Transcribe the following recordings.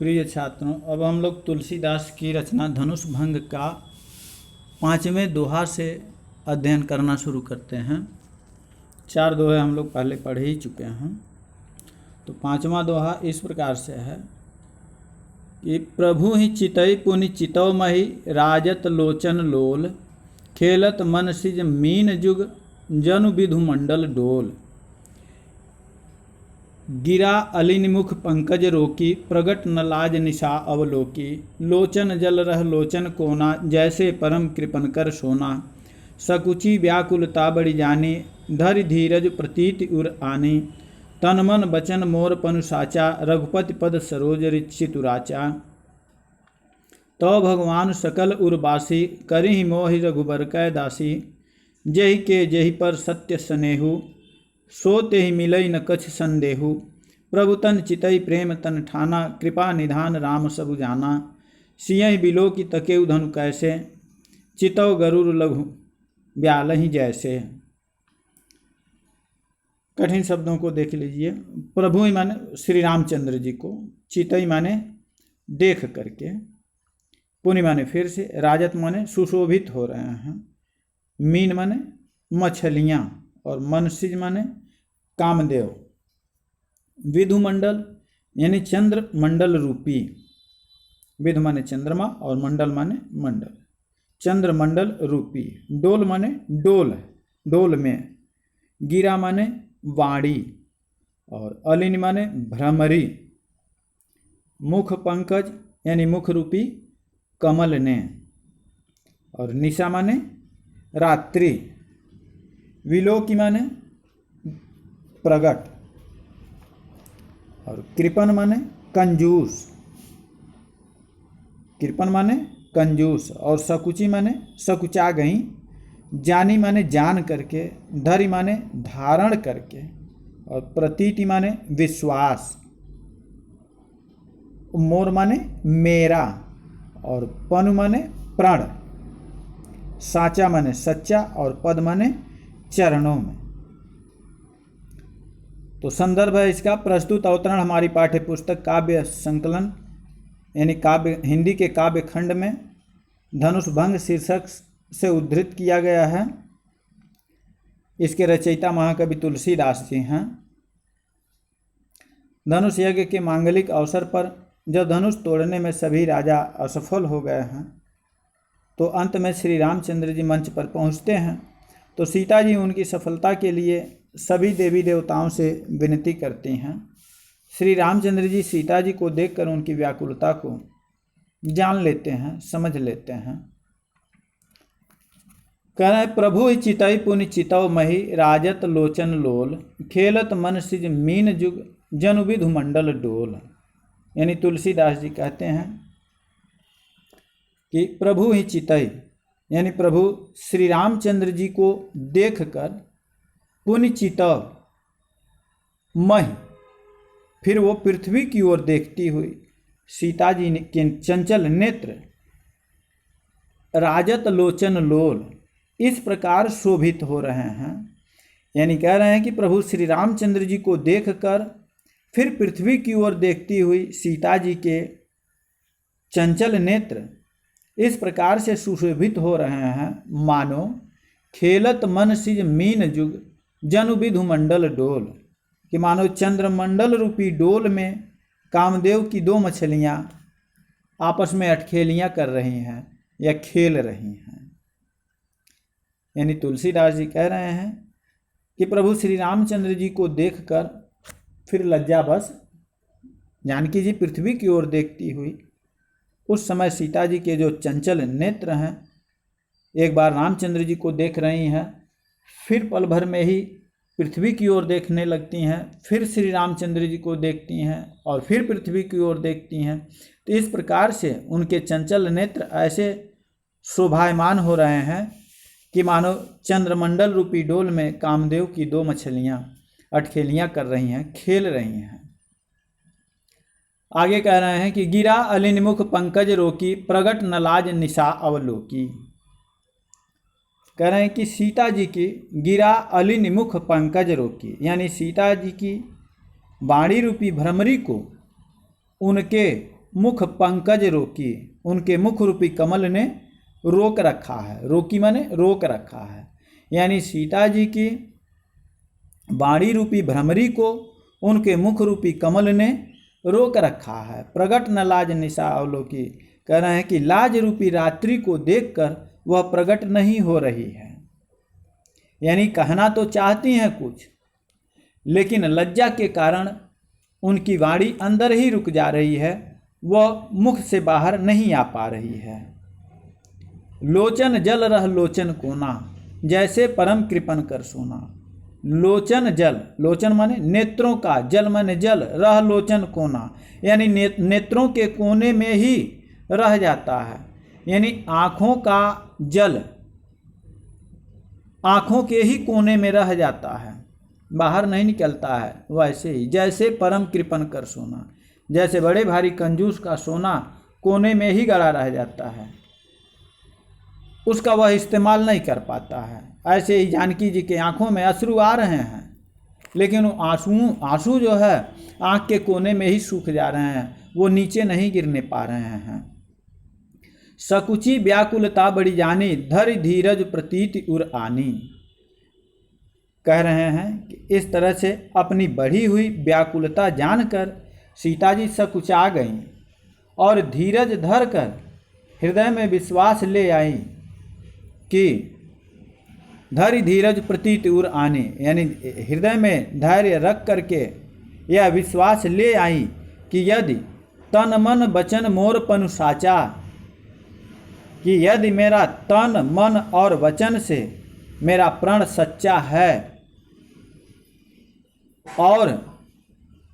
प्रिय छात्रों, अब हम लोग तुलसीदास की रचना धनुष भंग का 5वें दोहा से अध्ययन करना शुरू करते हैं। 4 दोहे हम लोग पहले पढ़ ही चुके हैं। तो 5वां दोहा इस प्रकार से है कि प्रभु ही चितई पुनि चितौ मही राजत लोचन लोल, खेलत मन सिज मीन जुग जनु विधु मंडल डोल। गिरा अलिनिमुख पंकज रोकी, प्रगट न लाज निशा अवलोकी। लोचन जल रह लोचन कोना, जैसे परम कृपन कर सोना। सकुची व्याकुलता बड़ी जानी, धरि धीरज प्रतीति उर आनी। तन मन बचन मोर पनु साचा, रघुपति पद सरोज रिचितु राचा। तो भगवान सकल उर्वासी, करिहि मोहि रघुबर कै दासी। जेहि के जेहि पर सत्य स्नेहु, सो तेहि मिलई न कछ संदेहु। प्रभु तन चितई प्रेम तन ठाना, कृपा निधान राम सबु जाना। सियहि बिलो की तकेउ धनु कैसे, चितौ गरुड़ लघु ब्यालहि जैसे। कठिन शब्दों को देख लीजिए। प्रभु माने श्री रामचंद्र जी को, चितई माने देख करके, पुनि माने फिर से, राजत माने सुशोभित हो रहे हैं, मीन माने मछलियाँ, और मनसिज माने कामदेव। विधु मंडल यानी चंद्र मंडल रूपी। विधु माने चंद्रमा और मंडल माने मंडल, चंद्र मंडल रूपी। डोल माने डोल, डोल में। गिरा माने वाणी, और अलिन माने भ्रमरी। मुख पंकज यानी मुख रूपी कमल ने, और निशा माने रात्रि। विलोकी माने प्रगट, और कृपन माने कंजूस, कृपन माने कंजूस। और सकुची माने सकुचा गई। जानी माने जान करके, धरि माने धारण करके, और प्रतीति माने विश्वास। मोर माने मेरा, और पनु माने प्रण। साचा माने सच्चा, और पद माने चरणों में। तो संदर्भ है इसका प्रस्तुत अवतरण हमारी पाठ्य पुस्तक काव्य संकलन यानी काव्य हिंदी के काव्य खंड में धनुष भंग शीर्षक से उद्धृत किया गया है। इसके रचयिता महाकवि तुलसीदास जी हैं। धनुष यज्ञ के मांगलिक अवसर पर जब धनुष तोड़ने में सभी राजा असफल हो गए हैं, तो अंत में श्री रामचंद्र जी मंच पर पहुंचते हैं। तो सीता जी उनकी सफलता के लिए सभी देवी देवताओं से विनती करती हैं। श्री रामचंद्र जी सीता जी को देखकर उनकी व्याकुलता को जान लेते हैं, समझ लेते हैं। कह रहे प्रभु ही चितई पुनि चितौ मही, राजत लोचन लोल। खेलत मन सिज मीन जुग जनु विधु मंडल डोल। यानी तुलसीदास जी कहते हैं कि प्रभु ही चितई यानी प्रभु श्री रामचंद्र जी को देखकर पुनि चितौ मही, फिर वो पृथ्वी की ओर देखती हुई सीता जी के चंचल नेत्र राजत लोचन लोल इस प्रकार शोभित हो रहे हैं। यानी कह रहे हैं कि प्रभु श्री रामचंद्र जी को देखकर फिर पृथ्वी की ओर देखती हुई सीता जी के चंचल नेत्र इस प्रकार से सुशोभित हो रहे हैं, मानो खेलत मन सिज मीन जुग जनु विधु मंडल डोल, कि मानो चंद्रमंडल रूपी डोल में कामदेव की 2 मछलियाँ आपस में अटखेलियाँ कर रही हैं या खेल रही हैं। यानी तुलसीदास जी कह रहे हैं कि प्रभु श्री रामचंद्र जी को देखकर फिर लज्जावश जानकी जी पृथ्वी की ओर देखती हुई उस समय सीता जी के जो चंचल नेत्र हैं एक बार रामचंद्र जी को देख रही हैं, फिर पल भर में ही पृथ्वी की ओर देखने लगती हैं, फिर श्री रामचंद्र जी को देखती हैं और फिर पृथ्वी की ओर देखती हैं। तो इस प्रकार से उनके चंचल नेत्र ऐसे शोभायमान हो रहे हैं कि मानो चंद्रमंडल रूपी डोल में कामदेव की 2 मछलियाँ अटखेलियाँ कर रही हैं, खेल रही हैं। आगे कह रहे हैं कि गिरा अलिनिमुख पंकज रोकी, प्रगट न लाज निशा अवलोकी। कह रहे हैं कि सीता जी की गिरा अलिनिमुख पंकज रोकी, यानी सीता जी की वाणी रूपी भ्रमरी को उनके मुख पंकज रोकी, उनके मुख रूपी कमल ने रोक रखा है। रोकी माने रोक रखा है, यानी सीता जी की वाणी रूपी भ्रमरी को उनके मुख रूपी कमल ने रोक रखा है। प्रगट न लाज निशा अवलोकी, कह रहे हैं कि लाज रूपी रात्रि को देखकर वह प्रकट नहीं हो रही है। यानी कहना तो चाहती हैं कुछ, लेकिन लज्जा के कारण उनकी वाणी अंदर ही रुक जा रही है, वह मुख से बाहर नहीं आ पा रही है। लोचन जल रह लोचन कोना, जैसे परम कृपन कर सोना। लोचन जल, लोचन माने नेत्रों का, जल माने जल, रह लोचन कोना, यानी नेत्रों के कोने में ही रह जाता है। यानी आँखों का जल आँखों के ही कोने में रह जाता है, बाहर नहीं निकलता है। वैसे ही जैसे परम कृपन कर सोना, जैसे बड़े भारी कंजूस का सोना कोने में ही गड़ा रह जाता है, उसका वह इस्तेमाल नहीं कर पाता है। ऐसे ही जानकी जी के आंखों में अश्रु आ रहे हैं, लेकिन वो आंसू जो है आंख के कोने में ही सूख जा रहे हैं, वो नीचे नहीं गिरने पा रहे हैं। सकुची व्याकुलता बड़ी जानी, धर धीरज प्रतीत उर आनी। कह रहे हैं कि इस तरह से अपनी बढ़ी हुई व्याकुलता जानकर सीता जी सकुचा गईं और धीरज धर कर हृदय में विश्वास ले आई कि धैर्य धीरज प्रतीत उर आने, यानी हृदय में धैर्य रख करके यह विश्वास ले आई कि यदि तन मन वचन मोर पनु साचा, कि यदि मेरा तन मन और वचन से मेरा प्रण सच्चा है और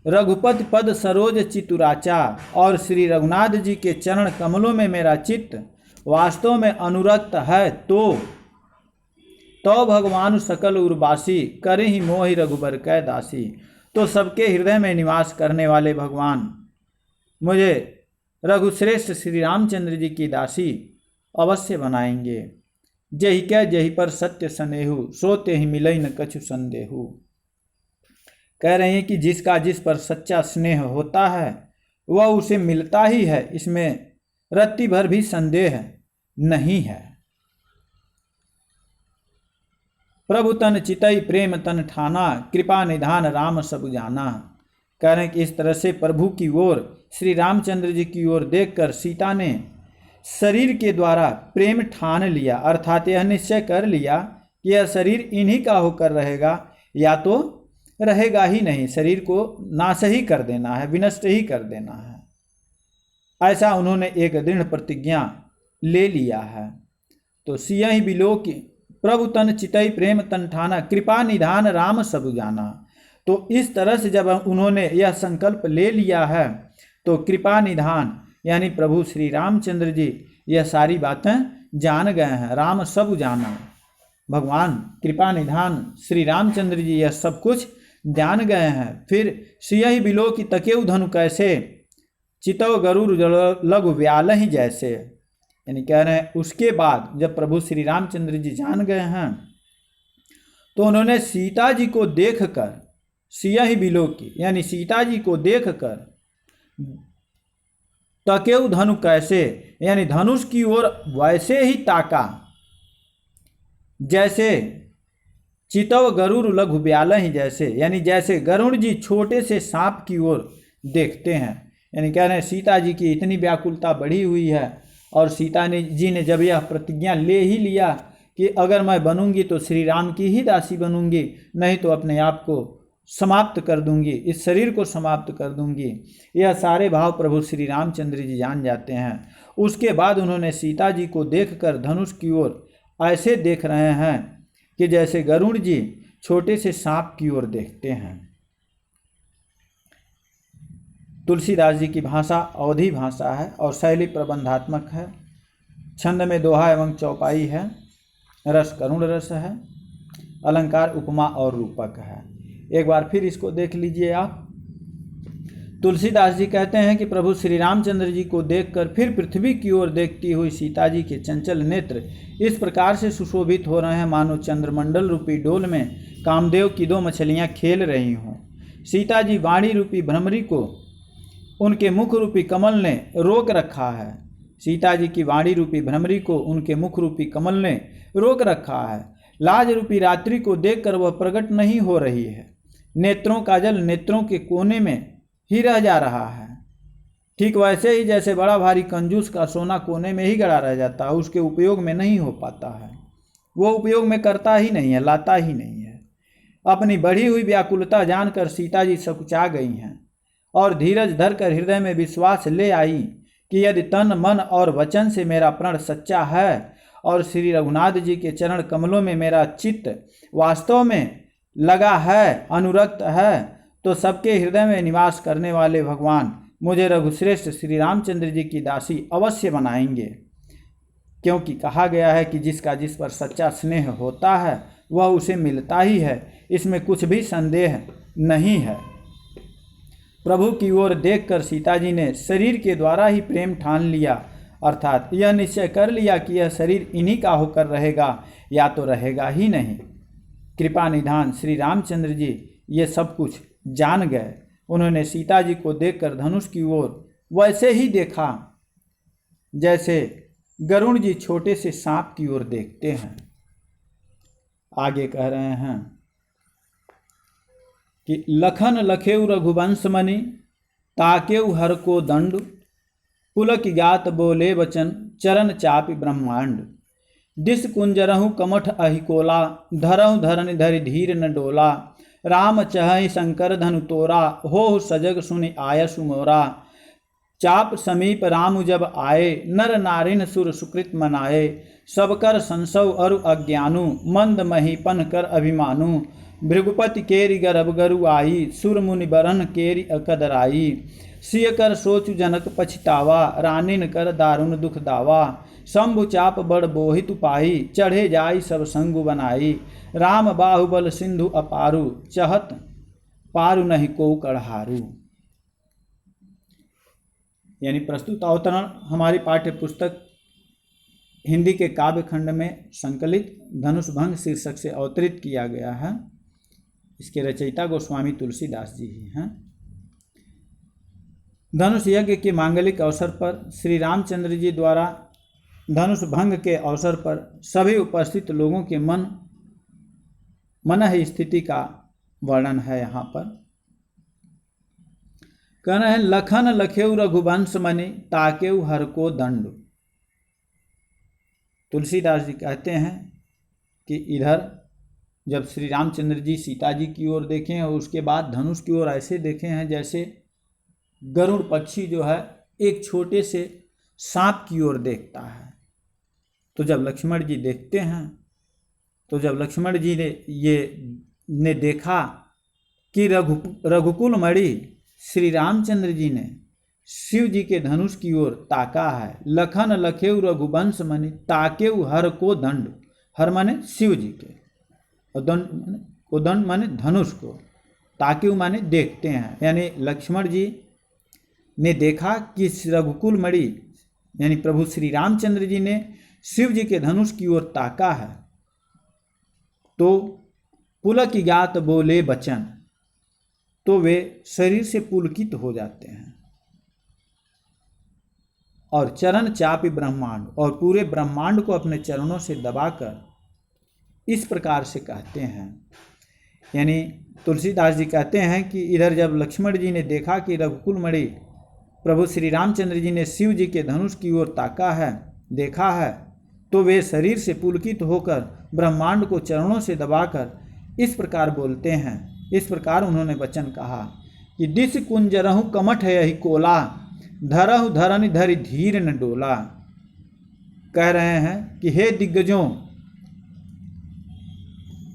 रघुपति पद सरोज चितुराचा, और श्री रघुनाथ जी के चरण कमलों में मेरा चित्त वास्तव में अनुरक्त है, तो भगवान सकल उर्वासी, करे ही मोहि रघुबर कै दासी। तो सबके हृदय में निवास करने वाले भगवान मुझे रघुश्रेष्ठ श्री रामचंद्र जी की दासी अवश्य बनाएंगे। जही कै जही पर सत्य स्नेहु, सोते ही मिलई न कछु संदेहु। कह रहे हैं कि जिसका जिस पर सच्चा स्नेह होता है वह उसे मिलता ही है, इसमें रत्ती भर भी संदेह नहीं है। प्रभु तन चितई प्रेम तन ठाना, कृपा निधान राम सब जाना। कह रहे हैं कि इस तरह से प्रभु की ओर, श्री रामचंद्र जी की ओर देखकर सीता ने शरीर के द्वारा प्रेम ठान लिया, अर्थात यह निश्चय कर लिया कि यह शरीर इन्हीं का होकर रहेगा या तो रहेगा ही नहीं, शरीर को नाश ही कर देना है, विनष्ट ही कर देना है। ऐसा उन्होंने एक दृढ़ प्रतिज्ञा ले लिया है। तो सियहि बिलोक प्रभु तन चितई प्रेम तन ठाना, कृपा निधान राम सब जाना। तो इस तरह से जब उन्होंने यह संकल्प ले लिया है तो कृपा निधान यानी प्रभु श्री रामचंद्र जी यह सारी बातें जान गए हैं। राम सब जाना, भगवान कृपा निधान श्री रामचंद्र जी यह सब कुछ जान गए हैं। फिर सियहि बिलो की तकेउ धनु कैसे, चितव गरुड़ लघु व्याल ही जैसे, यानी कह रहे हैं उसके बाद जब प्रभु श्री रामचंद्र जी जान गए हैं तो उन्होंने सीता जी को देखकर, सियहि बिलो की यानी सीता जी को देखकर, तकेउ धनु कैसे यानी धनुष की ओर वैसे ही ताका जैसे चितव गरुड़ लघु व्याल ही जैसे, यानी जैसे गरुड़ जी छोटे से सांप की ओर देखते हैं। यानी कह रहे हैं सीता जी की इतनी व्याकुलता बढ़ी हुई है और सीता जी ने जब यह प्रतिज्ञा ले ही लिया कि अगर मैं बनूंगी तो श्री राम की ही दासी बनूंगी, नहीं तो अपने आप को समाप्त कर दूंगी, इस शरीर को समाप्त कर दूंगी, यह सारे भाव प्रभु श्री रामचंद्र जी जान जाते हैं। उसके बाद उन्होंने सीता जी को देखकर धनुष की ओर ऐसे देख रहे हैं कि जैसे गरुड़ जी छोटे से सांप की ओर देखते हैं। तुलसीदास जी की भाषा अवधी भाषा है और शैली प्रबंधात्मक है, छंद में दोहा एवं चौपाई है, रस करुण रस है, अलंकार उपमा और रूपक है। एक बार फिर इसको देख लीजिए आप। तुलसीदास जी कहते हैं कि प्रभु श्री रामचंद्र जी को देखकर फिर पृथ्वी की ओर देखती हुई सीता जी के चंचल नेत्र इस प्रकार से सुशोभित हो रहे हैं मानो चंद्रमंडल रूपी डोल में कामदेव की दो मछलियां खेल रही हों। सीता जी वाणी रूपी भ्रमरी को उनके मुख रूपी कमल ने रोक रखा है। सीता जी की वाणी रूपी भ्रमरी को उनके मुख रूपी कमल ने रोक रखा है। लाज रूपी रात्रि को देखकर वह प्रकट नहीं हो रही है। नेत्रों का जल नेत्रों के कोने में ही रह जा रहा है। ठीक वैसे ही जैसे बड़ा भारी कंजूस का सोना कोने में ही गड़ा रह जाता है, उसके उपयोग में नहीं हो पाता है, वो उपयोग में करता ही नहीं है, लाता ही नहीं है। अपनी बढ़ी हुई व्याकुलता जानकर सीता जी सकुचा गई हैं और धीरज धरकर हृदय में विश्वास ले आई कि यदि तन मन और वचन से मेरा प्रण सच्चा है और श्री रघुनाथ जी के चरण कमलों में मेरा चित्त वास्तव में लगा है, अनुरक्त है, तो सबके हृदय में निवास करने वाले भगवान मुझे रघुश्रेष्ठ श्री रामचंद्र जी की दासी अवश्य बनाएंगे। क्योंकि कहा गया है कि जिसका जिस पर सच्चा स्नेह होता है वह उसे मिलता ही है, इसमें कुछ भी संदेह नहीं है। प्रभु की ओर देखकर सीता जी ने शरीर के द्वारा ही प्रेम ठान लिया, अर्थात यह निश्चय कर लिया कि यह शरीर इन्हीं का होकर रहेगा या तो रहेगा ही नहीं। कृपा निधान श्री रामचंद्र जी ये सब कुछ जान गए। उन्होंने सीता जी को देखकर धनुष की ओर वैसे ही देखा जैसे गरुण जी छोटे से सांप की ओर देखते हैं। आगे कह रहे हैं कि लखन लखेउ रघुवंश मणि ताकेउ हर को दंड पुलक ज्ञात बोले वचन चरण चापि ब्रह्मांड दिस कुंजरहु कमठ अहिकोला धरहु धरन धरि धीर न डोला राम चहहि शंकर धनु तोरा हो सजग सुनि आयसु मोरा चाप समीप राम जब आए नर नारिन सुर सुकृत मनाए सबकर संसव अरु अज्ञानु मंद महीपन कर अभिमानु भृगुपति केरि गर्भ गरु आई सुर मुनि बरन केरि अकदराई सिय कर सोचु जनक पछतावा रानिन कर दारुण दुख दावा शंभु चाप बड़ बोहित पाई चढ़े जाई सब संगु बनाई राम बाहुबल सिंधु अपारु चहत पारु नहीं को कढ़ारू। यानी प्रस्तुत अवतरण हमारी पाठ्य पुस्तक हिंदी के काव्य खंड में संकलित धनुष भंग शीर्षक से अवतरित किया गया है। इसके रचयिता गोस्वामी तुलसीदास जी ही हैं। धनुष यज्ञ के मांगलिक अवसर पर श्री रामचंद्र जी द्वारा धनुष भंग के अवसर पर सभी उपस्थित लोगों के मन स्थिति का वर्णन है। यहाँ पर कहना है लखन लखेउ रघुवंश मणि ताकेउ हर को दंड। तुलसीदास जी कहते हैं कि इधर जब श्री रामचंद्र जी सीता जी की ओर देखें और उसके बाद धनुष की ओर ऐसे देखे हैं जैसे गरुड़ पक्षी जो है एक छोटे से सांप की ओर देखता है। तो जब लक्ष्मण जी देखते हैं, तो जब लक्ष्मण जी ने देखा कि रघुकुल मणि श्री रामचंद्र जी ने शिव जी के धनुष की ओर ताका है। लखन लखेउ रघुवंश मणि ताकेउ हर को दंड। हर माने शिव जी के और दंड माने धनुष को, ताकेउ माने देखते हैं। यानी लक्ष्मण जी ने देखा कि रघुकुल मणि यानी प्रभु श्री रामचंद्र जी ने शिव जी के धनुष की ओर ताका है। तो पुलक ज्ञात बोले वचन, तो वे शरीर से पुलकित हो जाते हैं। और चरण चापि ब्रह्मांड, और पूरे ब्रह्मांड को अपने चरणों से दबाकर इस प्रकार से कहते हैं। यानी तुलसीदास जी कहते हैं कि इधर जब लक्ष्मण जी ने देखा कि रघुकुल मणि प्रभु श्री रामचंद्र जी ने शिव जी के धनुष की ओर ताका है, देखा है, तो वे शरीर से पुलकित होकर ब्रह्मांड को चरणों से दबाकर इस प्रकार बोलते हैं। इस प्रकार उन्होंने वचन कहा कि दिस कुंजरहु कमठ यही कोला धरहु धरन धरि धीर न डोला। कह रहे हैं कि हे दिग्गजों,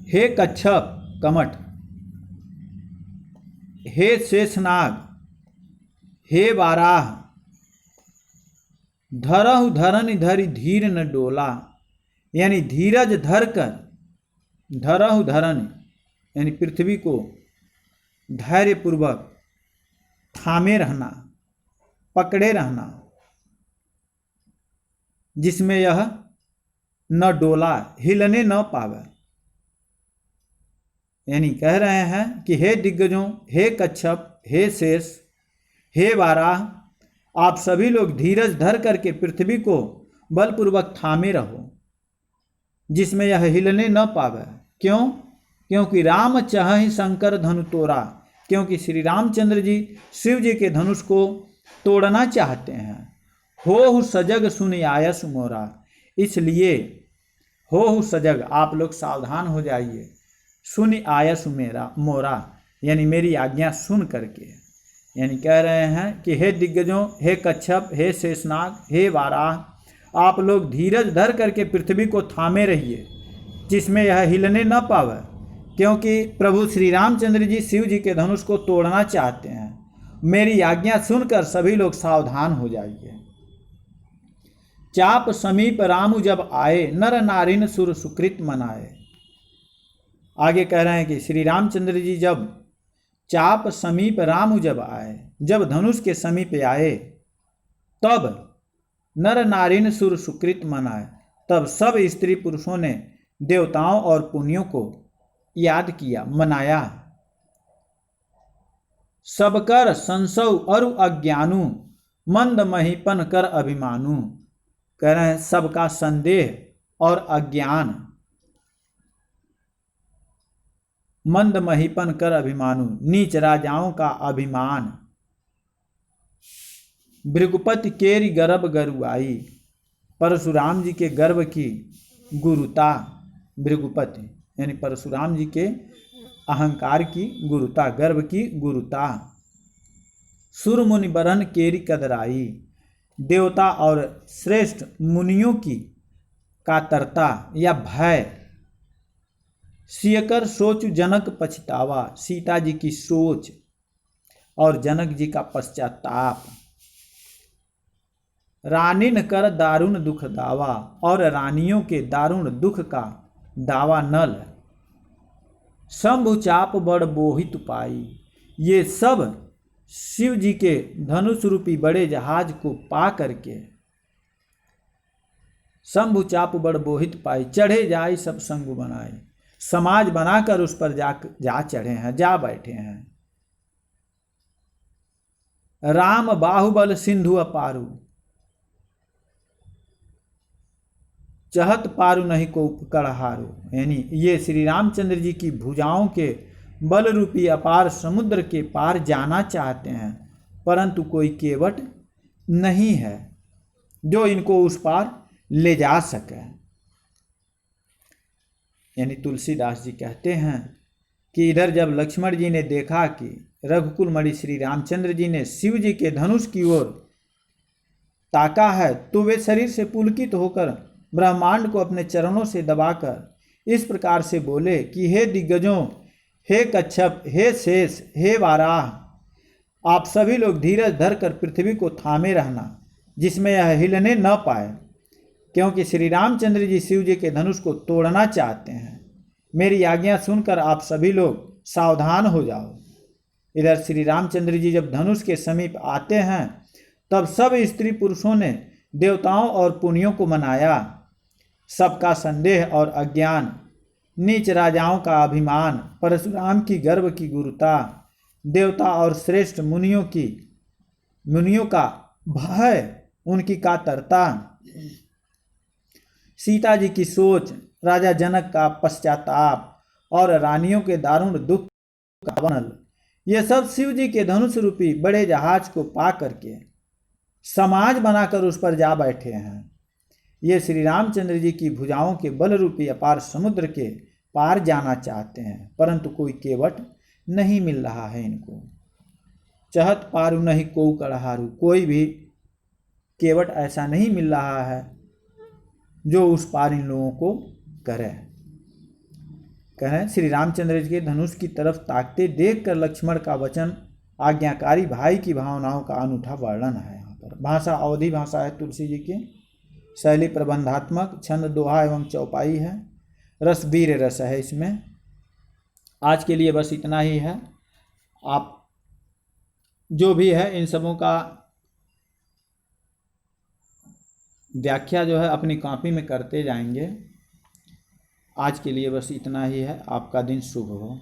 हे कच्छप कमठ, हे शेषनाग, हे वाराह, धरहु धरन धरि धीर न डोला। यानी धीरज धरकर, धरहु धरन यानी पृथ्वी को धैर्यपूर्वक थामे रहना, पकड़े रहना, जिसमें यह न डोला, हिलने न पावे। यानी कह रहे हैं कि हे दिग्गजों, हे कच्छप, हे शेष, हे वाराह, आप सभी लोग धीरज धर करके पृथ्वी को बलपूर्वक थामे रहो, जिसमें यह हिलने न पावे। क्यों? क्योंकि राम चाहि शंकर धनु तोड़ा, क्योंकि श्री रामचंद्र जी शिव जी के धनुष को तोड़ना चाहते हैं। हो सजग सुन आयस मोरा, इसलिए हो सजग, आप लोग सावधान हो जाइए। सुन आयस मेरा मोरा, यानी मेरी आज्ञा सुन करके, यानी कह रहे हैं कि हे दिग्गजों, हे कच्छप, हे शेषनाग, हे वाराह, आप लोग धीरज धर करके पृथ्वी को थामे रहिए, जिसमें यह हिलने न पावे, क्योंकि प्रभु श्री रामचंद्र जी शिव जी के धनुष को तोड़ना चाहते हैं। मेरी आज्ञा सुनकर सभी लोग सावधान हो जाइए। चाप समीप रामु जब आए, नर नारिन सुर सुकृत मनाए। आगे कह रहे हैं कि श्री रामचंद्र जी जब चाप समीप रामु जब आए, जब धनुष के समीप आए, तब नर नारिन सुर सुकृत मनाए, तब सब स्त्री पुरुषों ने देवताओं और पुण्यों को याद किया, मनाया। सबकर संसव अरु अज्ञानु, मंद महीपन कर अभिमानु। कह रहे हैं सबका संदेह और अज्ञान, मंद महीपन कर अभिमानु, नीच राजाओं का अभिमान। भृगुपति केरी गर्भ गरुआई, परशुराम जी के गर्भ की गुरुता। भृगुपति यानी परशुराम जी के अहंकार की गुरुता, गर्भ की गुरुता। सुर मुनि बरन केरी कदराई, देवता और श्रेष्ठ मुनियों की कातरता या भय। सियकर सोच जनक पछतावा, सीता जी की सोच और जनक जी का पश्चाताप। रानीन कर दारुण दुख दावा, और रानियों के दारुण दुख का दावा नल। शंभु चाप बड़ बोहित पाई, ये सब शिव जी के धनुष रूपी बड़े जहाज को पा करके, शंभु चाप बड़ बोहित पाई, चढ़े जाई सब संग बनाए। समाज बनाकर उस पर जा चढ़े हैं, जा बैठे हैं। राम बाहुबल सिंधु अपारू, चहत पारू नहीं को कड़हारू। यानी ये श्री रामचंद्र जी की भुजाओं के बल रूपी अपार समुद्र के पार जाना चाहते हैं, परंतु कोई केवट नहीं है जो इनको उस पार ले जा सके। यानी तुलसीदास जी कहते हैं कि इधर जब लक्ष्मण जी ने देखा कि रघुकुल मणि श्री रामचंद्र जी ने शिव जी के धनुष की ओर ताका है, तो वे शरीर से पुलकित होकर ब्रह्मांड को अपने चरणों से दबाकर इस प्रकार से बोले कि हे दिग्गजों, हे कच्छप, हे शेष, हे वाराह, आप सभी लोग धीरज धर कर पृथ्वी को थामे रहना, जिसमें यह हिलने न पाए, क्योंकि श्री रामचंद्र जी शिव जी के धनुष को तोड़ना चाहते हैं। मेरी आज्ञा सुनकर आप सभी लोग सावधान हो जाओ। इधर श्री रामचंद्र जी जब धनुष के समीप आते हैं, तब सब स्त्री पुरुषों ने देवताओं और पुण्यों को मनाया। सबका संदेह और अज्ञान, नीच राजाओं का अभिमान, परशुराम की गर्भ की गुरुता, देवता और श्रेष्ठ मुनियों का भय, उनकी कातरता, सीता जी की सोच, राजा जनक का पश्चाताप और रानियों के दारुण दुख का वर्णन, ये सब शिव जी के धनुष रूपी बड़े जहाज को पा करके समाज बनाकर उस पर जा बैठे हैं। ये श्री रामचंद्र जी की भुजाओं के बल रूपी अपार समुद्र के पार जाना चाहते हैं, परंतु कोई केवट नहीं मिल रहा है इनको। चहत पारू नहीं को कड़हारू, कोई भी केवट ऐसा नहीं मिल रहा है जो उस पार इन लोगों को करे। कह रहे हैं श्री रामचंद्र जी के धनुष की तरफ ताकते देखकर लक्ष्मण का वचन आज्ञाकारी भाई की भावनाओं का अनूठा वर्णन है। यहाँ पर भाषा अवधि भाषा है तुलसी जी की, शैली प्रबंधात्मक, छंद दोहा एवं चौपाई है, रस वीर रस है इसमें। आज के लिए बस इतना ही है। आप जो भी है इन सबों का व्याख्या जो है अपनी कॉपी में करते जाएंगे। आज के लिए बस इतना ही है। आपका दिन शुभ हो।